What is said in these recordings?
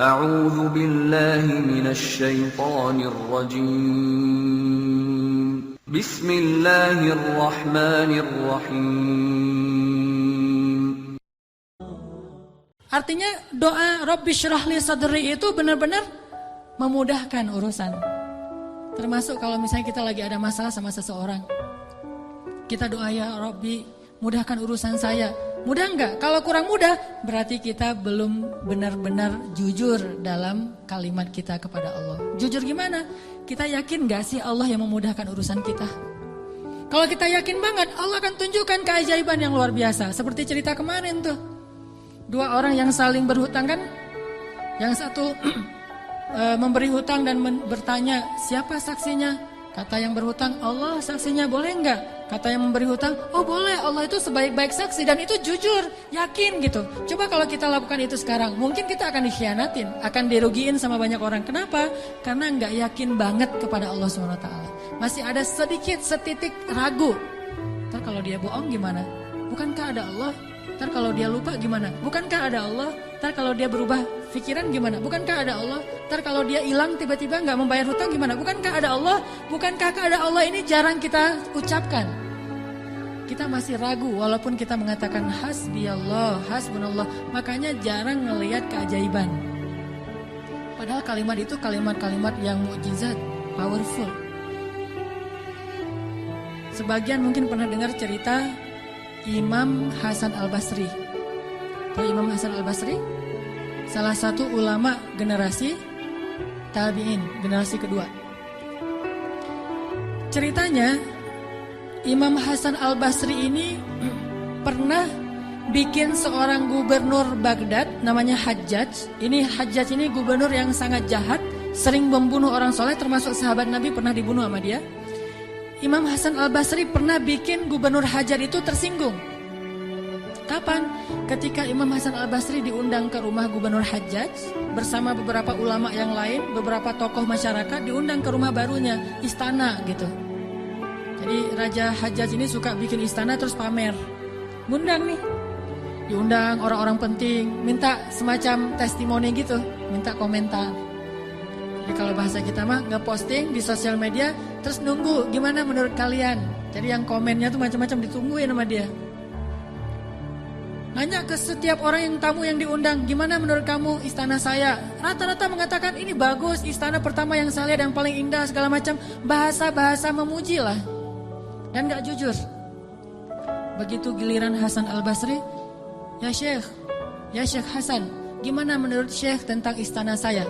A'udzu billahi minasy syaithanir rajim. Bismillahirrahmanirrahim. Artinya doa Rabbi syrahli sadri itu benar-benar memudahkan urusan. Termasuk kalau misalnya kita lagi ada masalah sama seseorang, kita doa, ya Rabbi mudahkan urusan saya. Mudah enggak? Kalau kurang mudah, berarti kita belum benar-benar jujur dalam kalimat kita kepada Allah. Jujur gimana? Kita yakin enggak sih Allah yang memudahkan urusan kita? Kalau kita yakin banget, Allah akan tunjukkan keajaiban yang luar biasa. Seperti cerita kemarin tuh. Dua orang yang saling berhutang kan? Yang satu memberi hutang dan bertanya, siapa saksinya? Kata yang berhutang, Allah saksinya, boleh enggak? Kata yang memberi hutang, oh boleh, Allah itu sebaik-baik saksi. Dan itu jujur, yakin gitu. Coba kalau kita lakukan itu sekarang, mungkin kita akan dikhianatin, akan dirugiin sama banyak orang. Kenapa? Karena enggak yakin banget kepada Allah SWT. Masih ada sedikit, setitik ragu. Ntar kalau dia bohong gimana? Bukankah ada Allah? Ntar kalau dia lupa gimana? Bukankah ada Allah? Ntar kalau dia berubah pikiran gimana? Bukankah ada Allah? Ntar kalau dia hilang tiba-tiba nggak membayar hutang gimana? Bukankah ada Allah? Bukankah ada Allah ini jarang kita ucapkan? Kita masih ragu walaupun kita mengatakan hasbiyallah, hasbunallah. Makanya jarang ngelihat keajaiban. Padahal kalimat itu kalimat-kalimat yang mukjizat, powerful. Sebagian mungkin pernah dengar cerita Imam Hasan Al-Basri. Tahu Imam Hasan Al-Basri? Salah satu ulama generasi tabi'in, generasi kedua. Ceritanya Imam Hasan Al-Basri ini pernah bikin seorang gubernur Baghdad namanya Hajjaj. Hajjaj ini gubernur yang sangat jahat, sering membunuh orang soleh, termasuk sahabat Nabi pernah dibunuh sama dia. Imam Hasan Al-Basri pernah bikin gubernur Hajjaj itu tersinggung. Kapan? Ketika Imam Hasan Al-Basri diundang ke rumah gubernur Hajjaj bersama beberapa ulama yang lain, beberapa tokoh masyarakat, diundang ke rumah barunya, istana gitu. Jadi Raja Hajjaj ini suka bikin istana terus pamer. Ngundang nih, diundang orang-orang penting, minta semacam testimoni gitu, minta komentar. Jadi kalau bahasa kita mah nge-posting di sosial media, terus nunggu gimana menurut kalian. Jadi yang komennya tuh macam-macam ditungguin sama dia. Nanya ke setiap orang yang tamu yang diundang, gimana menurut kamu istana saya? Rata-rata mengatakan ini bagus, istana pertama yang saya lihat yang paling indah segala macam. Bahasa-bahasa memuji lah. Dan gak jujur. Begitu giliran Hasan Al-Basri, ya Syekh Hasan, gimana menurut Syekh tentang istana saya?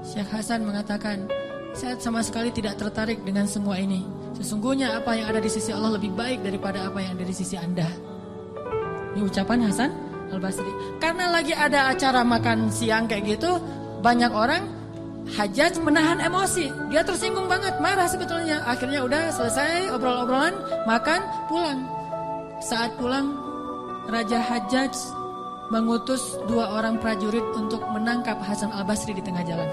Syekh Hasan mengatakan, saya sama sekali tidak tertarik dengan semua ini. Sesungguhnya apa yang ada di sisi Allah lebih baik daripada apa yang ada di sisi Anda. Ini ucapan Hasan Al-Basri. Karena lagi ada acara makan siang kayak gitu, banyak orang, Hajjaj menahan emosi. Dia tersinggung banget, marah sebetulnya. Akhirnya udah selesai obrol-obrolan, makan, pulang. Saat pulang, Raja Hajjaj mengutus 2 orang prajurit untuk menangkap Hasan Al-Basri di tengah jalan.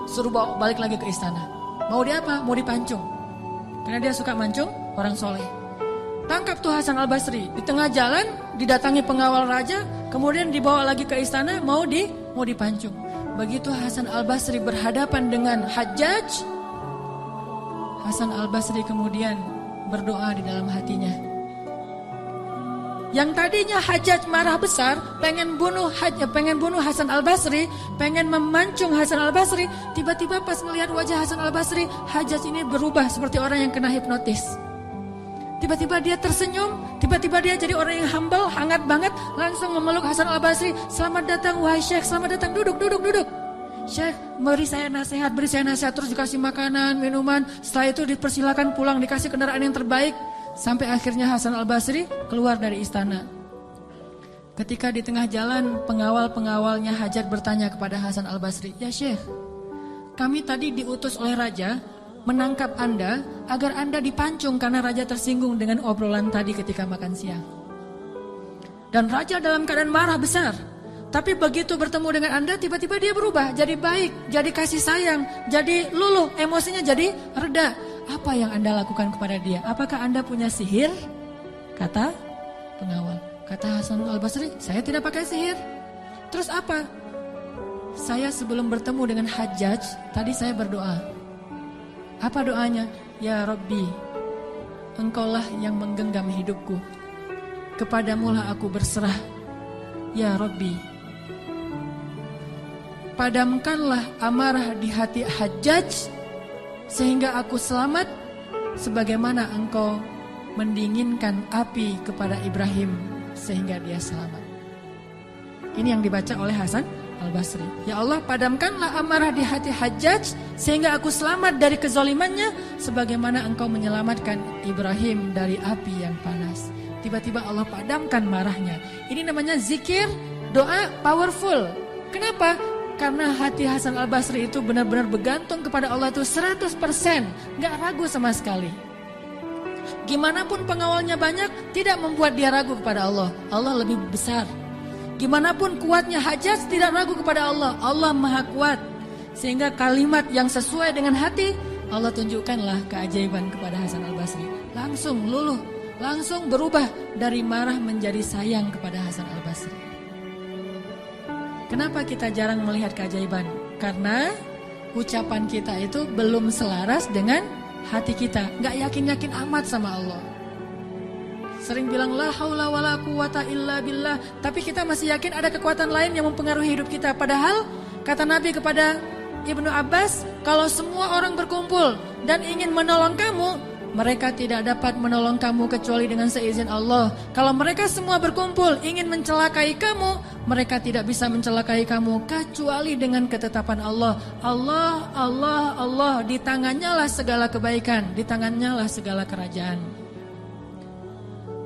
Suruh bawa balik lagi ke istana. Mau dia apa? Mau dipancung. Karena dia suka mancung orang soleh. Tangkap tuh Hasan Al-Basri. Di tengah jalan didatangi pengawal raja, kemudian dibawa lagi ke istana, mau dipancung. Begitu Hasan Al-Basri berhadapan dengan Hajjaj, Hasan Al-Basri kemudian berdoa di dalam hatinya. Yang tadinya Hajjaj marah besar, pengen bunuh Hasan Al-Basri, pengen memancung Hasan Al-Basri, tiba-tiba pas melihat wajah Hasan Al-Basri, Hajjaj ini berubah seperti orang yang kena hipnotis. Tiba-tiba dia tersenyum, tiba-tiba dia jadi orang yang humble, hangat banget, langsung memeluk Hasan Al-Basri. Selamat datang wahai Syekh, selamat datang, duduk. Syekh, beri saya nasihat, terus dikasih makanan, minuman. Setelah itu dipersilakan pulang, dikasih kendaraan yang terbaik. Sampai akhirnya Hasan Al-Basri keluar dari istana. Ketika di tengah jalan, pengawal-pengawalnya Hajjaj bertanya kepada Hasan Al-Basri, ya Syekh, kami tadi diutus oleh Raja menangkap Anda agar Anda dipancung karena Raja tersinggung dengan obrolan tadi ketika makan siang. Dan Raja dalam keadaan marah besar. Tapi begitu bertemu dengan Anda, tiba-tiba dia berubah, jadi baik, jadi kasih sayang, jadi luluh, emosinya jadi reda. Apa yang Anda lakukan kepada dia? Apakah Anda punya sihir? Kata pengawal. Kata Hasan Al-Basri, saya tidak pakai sihir. Terus apa? Saya sebelum bertemu dengan Hajjaj, tadi saya berdoa. Apa doanya? Ya Rabbi, Engkaulah yang menggenggam hidupku. Kepadamulah aku berserah. Ya Rabbi, padamkanlah amarah di hati Hajjaj sehingga aku selamat sebagaimana Engkau mendinginkan api kepada Ibrahim sehingga dia selamat. Ini yang dibaca oleh Hasan Al-Basri. Ya Allah, padamkanlah amarah di hati Hajjaj sehingga aku selamat dari kezalimannya sebagaimana Engkau menyelamatkan Ibrahim dari api yang panas. Tiba-tiba Allah padamkan marahnya. Ini namanya zikir, doa powerful. Kenapa? Karena hati Hasan Al-Basri itu benar-benar bergantung kepada Allah itu 100%, gak ragu sama sekali. Gimana pun pengawalnya banyak, tidak membuat dia ragu kepada Allah. Allah lebih besar. Gimana pun kuatnya Hajjaj, tidak ragu kepada Allah. Allah maha kuat. Sehingga kalimat yang sesuai dengan hati, Allah tunjukkanlah keajaiban kepada Hasan Al-Basri. Langsung luluh, langsung berubah dari marah menjadi sayang kepada Hasan Al-Basri. Kenapa kita jarang melihat keajaiban? Karena ucapan kita itu belum selaras dengan hati kita. Gak yakin-yakin amat sama Allah. Sering bilang la haula wala quwata illa billah, tapi kita masih yakin ada kekuatan lain yang mempengaruhi hidup kita. Padahal kata Nabi kepada Ibnu Abbas, kalau semua orang berkumpul dan ingin menolong kamu, mereka tidak dapat menolong kamu kecuali dengan seizin Allah. Kalau mereka semua berkumpul ingin mencelakai kamu, mereka tidak bisa mencelakai kamu kecuali dengan ketetapan Allah. Allah, Allah, Allah, di tangannya lah segala kebaikan, di tangannya lah segala kerajaan.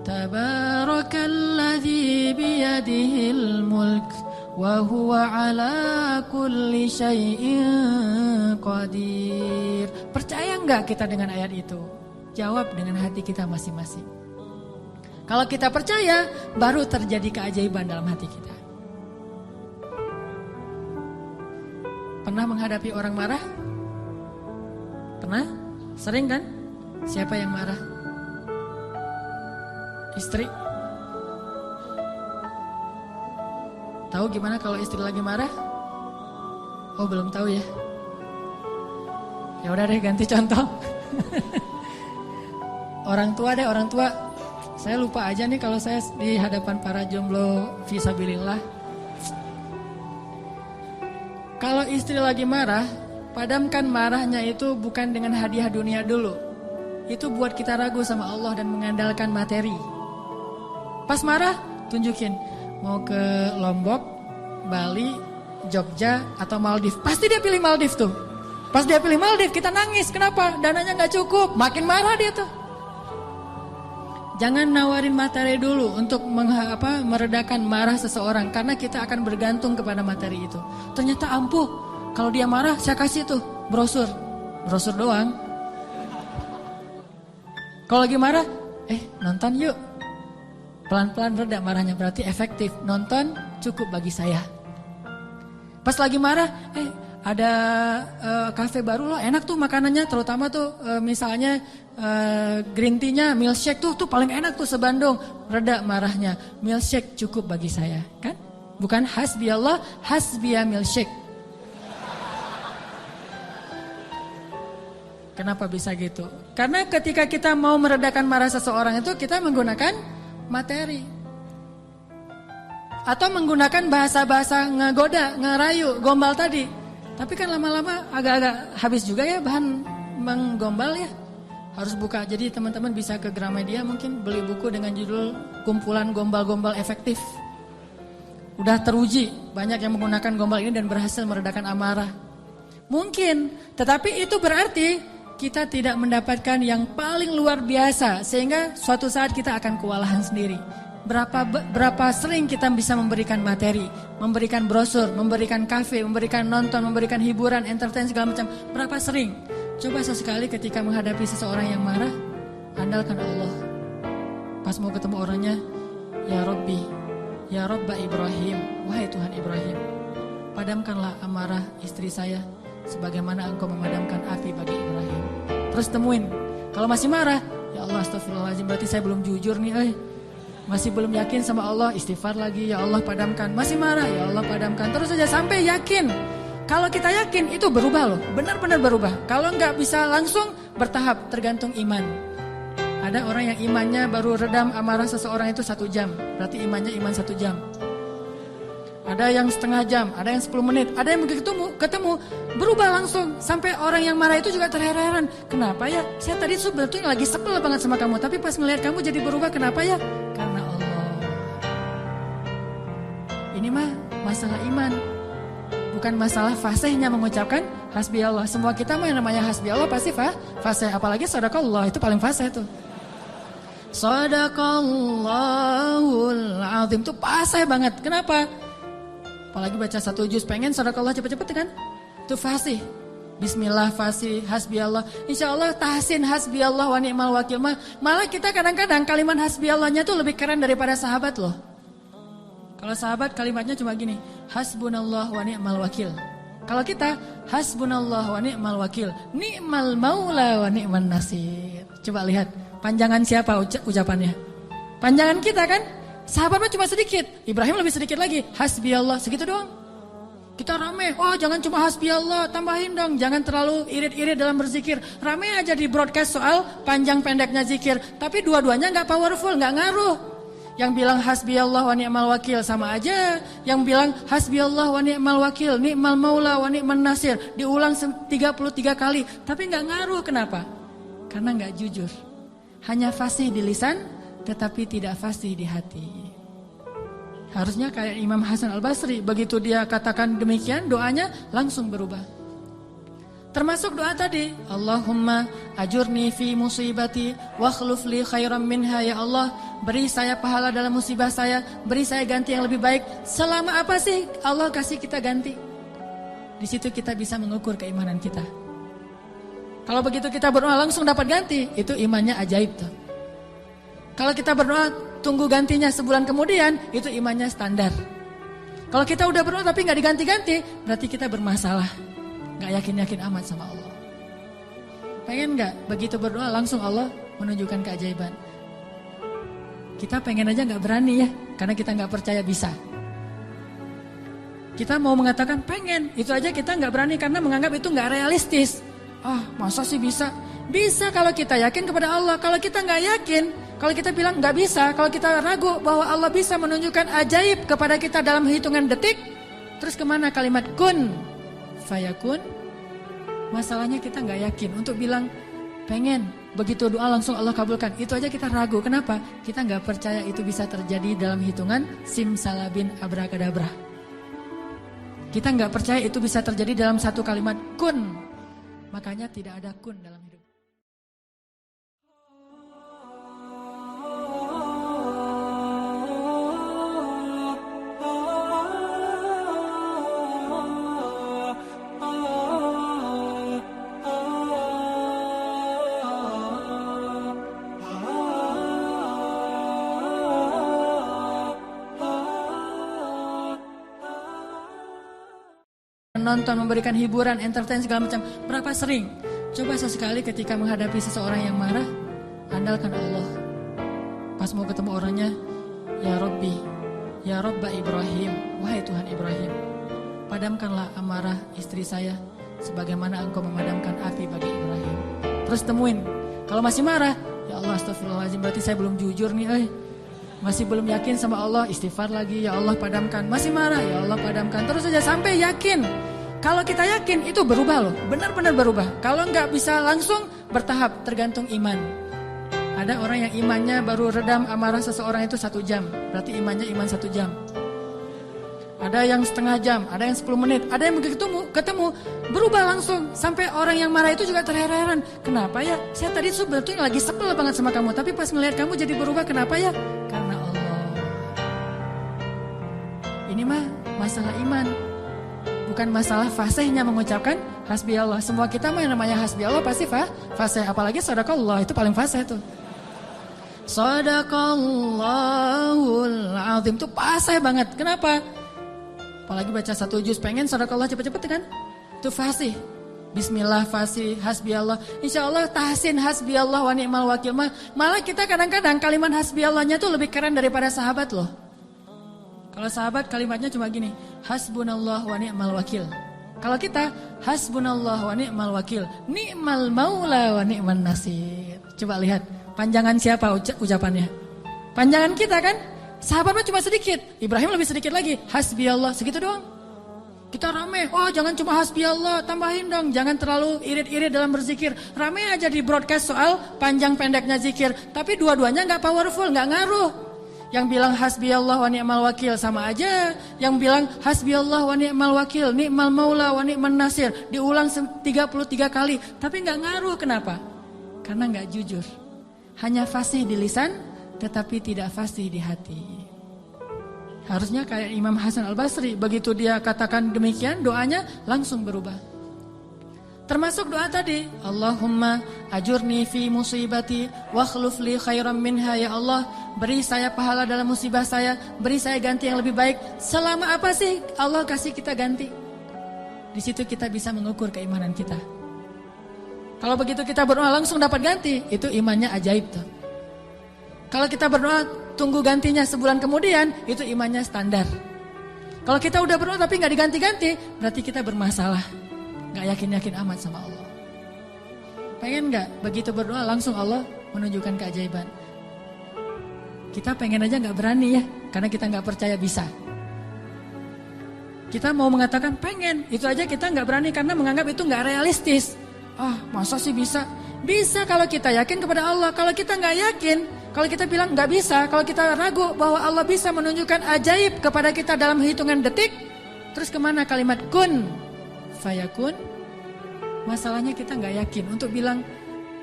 Tabarakalladzi biyadihil mulk wa huwa ala kulli syai'in qadir. Percaya enggak kita dengan ayat itu? Jawab dengan hati kita masing-masing. Kalau kita percaya, baru terjadi keajaiban dalam hati kita. Pernah menghadapi orang marah? Pernah? Sering kan? Siapa yang marah? Istri. Tahu gimana kalau istri lagi marah? Oh, belum tahu ya. Ya udah deh, ganti contoh. Orang tua deh, orang tua. Saya lupa aja nih kalau saya di hadapan para jomblo fisabilillah. Kalau istri lagi marah, padamkan marahnya itu bukan dengan hadiah dunia dulu. Itu buat kita ragu sama Allah dan mengandalkan materi. Pas marah, tunjukin mau ke Lombok, Bali, Jogja atau Maldives. Pasti dia pilih Maldives tuh. Pas dia pilih Maldives, kita nangis. Kenapa? Dananya gak cukup. Makin marah dia tuh. Jangan nawarin materi dulu untuk meredakan marah seseorang. Karena kita akan bergantung kepada materi itu. Ternyata ampuh. Kalau dia marah, saya kasih tuh brosur. Brosur doang. Kalau lagi marah, nonton yuk. Pelan-pelan reda marahnya, berarti efektif. Nonton cukup bagi saya. Pas lagi marah, ada kafe baru loh, enak tuh makanannya, terutama tuh misalnya green tea-nya, milkshake tuh paling enak tuh se-Bandung. Reda marahnya, milkshake cukup bagi saya, kan? Bukan hasbi Allah, hasbiya milkshake. Kenapa bisa gitu? Karena ketika kita mau meredakan marah seseorang itu kita menggunakan materi. Atau menggunakan bahasa-bahasa ngegoda, ngerayu, gombal tadi. Tapi kan lama-lama agak-agak habis juga ya bahan menggombal ya. Harus buka. Jadi teman-teman bisa ke Gramedia mungkin beli buku dengan judul Kumpulan Gombal-Gombal Efektif. Udah teruji banyak yang menggunakan gombal ini dan berhasil meredakan amarah. Mungkin, tetapi itu berarti kita tidak mendapatkan yang paling luar biasa sehingga suatu saat kita akan kewalahan sendiri. Berapa sering kita bisa memberikan materi, memberikan brosur, memberikan kafe, memberikan nonton, memberikan hiburan, entertain segala macam. Berapa sering? Coba sesekali ketika menghadapi seseorang yang marah, andalkan Allah. Pas mau ketemu orangnya, ya Rabbi, ya Rabba Ibrahim, wahai Tuhan Ibrahim, padamkanlah amarah istri saya sebagaimana engkau memadamkan api bagi Ibrahim. Terus temuin, kalau masih marah, ya Allah astagfirullahaladzim, berarti saya belum jujur nih. Masih belum yakin sama Allah, istighfar lagi, ya Allah padamkan. Masih marah, ya Allah padamkan. Terus saja sampai yakin. Kalau kita yakin itu berubah loh, benar-benar berubah. Kalau nggak bisa langsung, bertahap, tergantung iman. Ada orang yang imannya baru redam amarah seseorang itu 1 jam, berarti imannya iman 1 jam. Ada yang setengah jam, ada yang 10 menit, ada yang begitu ketemu berubah langsung. Sampai orang yang marah itu juga terheran-heran. Kenapa ya? Saya tadi sebetulnya lagi sebel banget sama kamu, tapi pas ngelihat kamu jadi berubah, kenapa ya? Karena Allah. Ini mah masalah iman, bukan masalah fasihnya mengucapkan hasbi Allah. Semua kita mah yang namanya hasbi Allah pasti fasih, apalagi sadaqallah itu paling fasih tuh. Sadaqallahul azim itu fasih banget. Kenapa? Apalagi baca 1 juz, pengen sadaqallah cepet-cepet kan? Itu fasih. Bismillah fasih, hasbi Allah. Insya Allah tahsin hasbi Allah wa ni'mal wakil. Malah kita kadang-kadang kalimat hasbi Allahnya tuh lebih keren daripada sahabat loh. Kalau sahabat kalimatnya cuma gini, hasbunallah wa ni'mal wakil. Kalau kita, hasbunallah wa ni'mal wakil, ni'mal maula wa ni'man nasir. Coba lihat, panjangan siapa ucapannya? Panjangan kita kan? Sahabatnya cuma sedikit, Ibrahim lebih sedikit lagi, hasbi Allah, segitu doang. Kita rame, oh jangan cuma hasbi Allah, tambahin dong, jangan terlalu irit-irit dalam berzikir. Rame aja di broadcast soal panjang pendeknya zikir, tapi dua-duanya gak powerful, gak ngaruh. Yang bilang hasbi Allah wa ni'mal wakil sama aja, yang bilang hasbi Allah wa ni'mal wakil, ni'mal maula wa ni'man nasir, diulang 33 kali, tapi gak ngaruh. Kenapa? Karena gak jujur. Hanya fasih di lisan, tetapi tidak fasih di hati. Harusnya kayak Imam Hasan Al-Basri, begitu dia katakan demikian, doanya langsung berubah. Termasuk doa tadi, Allahumma ajurni fi musibati wa akhluf li khairan minha. Ya Allah, beri saya pahala dalam musibah saya, beri saya ganti yang lebih baik. Selama apa sih Allah kasih kita ganti? Di situ kita bisa mengukur keimanan kita. Kalau begitu kita berdoa langsung dapat ganti, itu imannya ajaib tuh. Kalau kita berdoa tunggu gantinya sebulan kemudian, itu imannya standar. Kalau kita udah berdoa tapi gak diganti-ganti, berarti kita bermasalah. Gak yakin-yakin amat sama Allah. Pengen gak begitu berdoa langsung Allah menunjukkan keajaiban? Kita pengen aja gak berani ya, karena kita gak percaya bisa. Kita mau mengatakan pengen, itu aja kita gak berani karena menganggap itu gak realistis. Masa sih bisa? Bisa kalau kita yakin kepada Allah. Kalau kita gak yakin, kalau kita bilang nggak bisa, kalau kita ragu bahwa Allah bisa menunjukkan ajaib kepada kita dalam hitungan detik, terus kemana kalimat kun fayakun? Masalahnya kita nggak yakin untuk bilang pengen, begitu doa langsung Allah kabulkan. Itu aja kita ragu. Kenapa? Kita nggak percaya itu bisa terjadi dalam hitungan simsalabin abrakadabra. Kita nggak percaya itu bisa terjadi dalam satu kalimat kun. Makanya tidak ada kun dalam hidup. Nonton, memberikan hiburan, entertain segala macam. Berapa sering? Coba sesekali ketika menghadapi seseorang yang marah, andalkan Allah. Pas mau ketemu orangnya, ya Rabbi, ya Rabba Ibrahim, wahai Tuhan Ibrahim, padamkanlah amarah istri saya sebagaimana engkau memadamkan api bagi Ibrahim. Terus temuin, kalau masih marah, ya Allah astagfirullahaladzim, berarti saya belum jujur nih. Masih belum yakin sama Allah, istighfar lagi, ya Allah padamkan. Masih marah, ya Allah padamkan. Terus saja sampai yakin. Kalau kita yakin itu berubah loh, benar-benar berubah. Kalau nggak bisa langsung, bertahap, tergantung iman. Ada orang yang imannya baru redam amarah seseorang itu 1 jam, berarti imannya iman 1 jam. Ada yang setengah jam, ada yang 10 menit, ada yang begitu ketemu berubah langsung. Sampai orang yang marah itu juga terheran-heran. Kenapa ya? Saya tadi sebetulnya lagi sebel banget sama kamu, tapi pas ngelihat kamu jadi berubah, kenapa ya? Karena Allah. Ini mah masalah iman, bukan masalah fasihnya mengucapkan hasbi Allah. Semua kita mah yang namanya hasbi Allah pasti fasih, apalagi sadaqallah itu paling fasih tuh. Sadaqallahul azim itu fasih banget. Kenapa? Apalagi baca 1 juz, pengen sadaqallah cepet-cepet kan? Itu fasih. Bismillah fasih hasbiyallah. Insya Allah tahsin hasbiyallah wa ni'mal wakil. Malah kita kadang-kadang kalimat hasbiyallahnya tuh lebih keren daripada sahabat loh. Kalau sahabat kalimatnya cuma gini, hasbunallah wa ni'mal wakil. Kalau kita hasbunallah wa ni'mal wakil, ni'mal maula wa ni'man nasir. Coba lihat panjangan siapa ucapannya. Panjangan kita kan? Sahabatnya cuma sedikit, Ibrahim lebih sedikit lagi, hasbiyallah segitu doang. Kita rame, jangan cuma hasbiyallah, tambahin dong, jangan terlalu irit-irit dalam berzikir. Rame aja di broadcast soal panjang pendeknya zikir, tapi dua-duanya nggak powerful, nggak ngaruh. Yang bilang hasbiyallah wa ni'mal wakil sama aja, yang bilang hasbiyallah wa ni'mal wakil, ni'mal maula wa ni'man nasir, diulang 33 kali, tapi nggak ngaruh. Kenapa? Karena nggak jujur. Hanya fasih di lisan, tetapi tidak fasih di hati. Harusnya kayak Imam Hasan Al-Basri, begitu dia katakan demikian, doanya langsung berubah. Termasuk doa tadi, Allahumma ajurni fi musibati wa akhluf li khairan minha. Ya Allah, beri saya pahala dalam musibah saya, beri saya ganti yang lebih baik. Selama apa sih Allah kasih kita ganti? Di situ kita bisa mengukur keimanan kita. Kalau begitu kita berdoa langsung dapat ganti, itu imannya ajaib tuh. Kalau kita berdoa tunggu gantinya sebulan kemudian, itu imannya standar. Kalau kita udah berdoa tapi nggak diganti-ganti, berarti kita bermasalah, nggak yakin-yakin amat sama Allah. Pengen nggak begitu berdoa langsung Allah menunjukkan keajaiban? Kita pengen aja nggak berani ya, karena kita nggak percaya bisa. Kita mau mengatakan pengen, itu aja kita nggak berani karena menganggap itu nggak realistis. Masa sih bisa? Bisa kalau kita yakin kepada Allah. Kalau kita nggak yakin, kalau kita bilang nggak bisa, kalau kita ragu bahwa Allah bisa menunjukkan ajaib kepada kita dalam hitungan detik, terus kemana kalimat kun fayakun? Masalahnya kita nggak yakin untuk bilang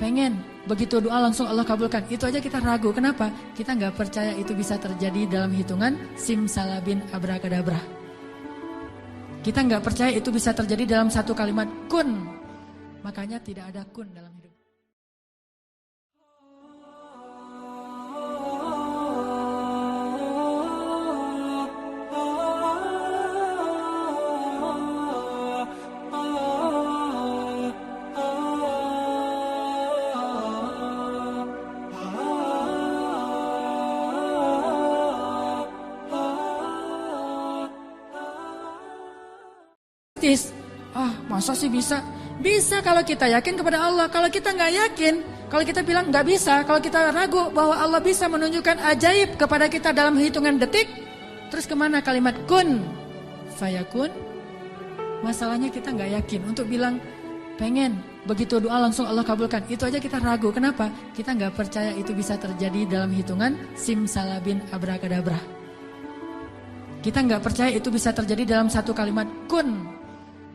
pengen, begitu doa langsung Allah kabulkan. Itu aja kita ragu. Kenapa? Kita nggak percaya itu bisa terjadi dalam hitungan simsalabin abrakadabra. Kita nggak percaya itu bisa terjadi dalam satu kalimat kun. Makanya tidak ada kun dalam hidup. Masa sih bisa? Bisa kalau kita yakin kepada Allah. Kalau kita nggak yakin, kalau kita bilang nggak bisa, kalau kita ragu bahwa Allah bisa menunjukkan ajaib kepada kita dalam hitungan detik, terus kemana kalimat kun fayakun? Masalahnya kita nggak yakin untuk bilang pengen, begitu doa langsung Allah kabulkan. Itu aja kita ragu. Kenapa? Kita nggak percaya itu bisa terjadi dalam hitungan simsalabin abrakadabra. Kita nggak percaya itu bisa terjadi dalam satu kalimat kun.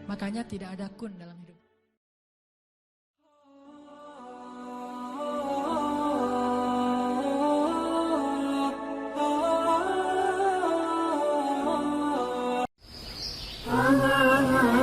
Makanya tidak ada kun dalam hidup. Ah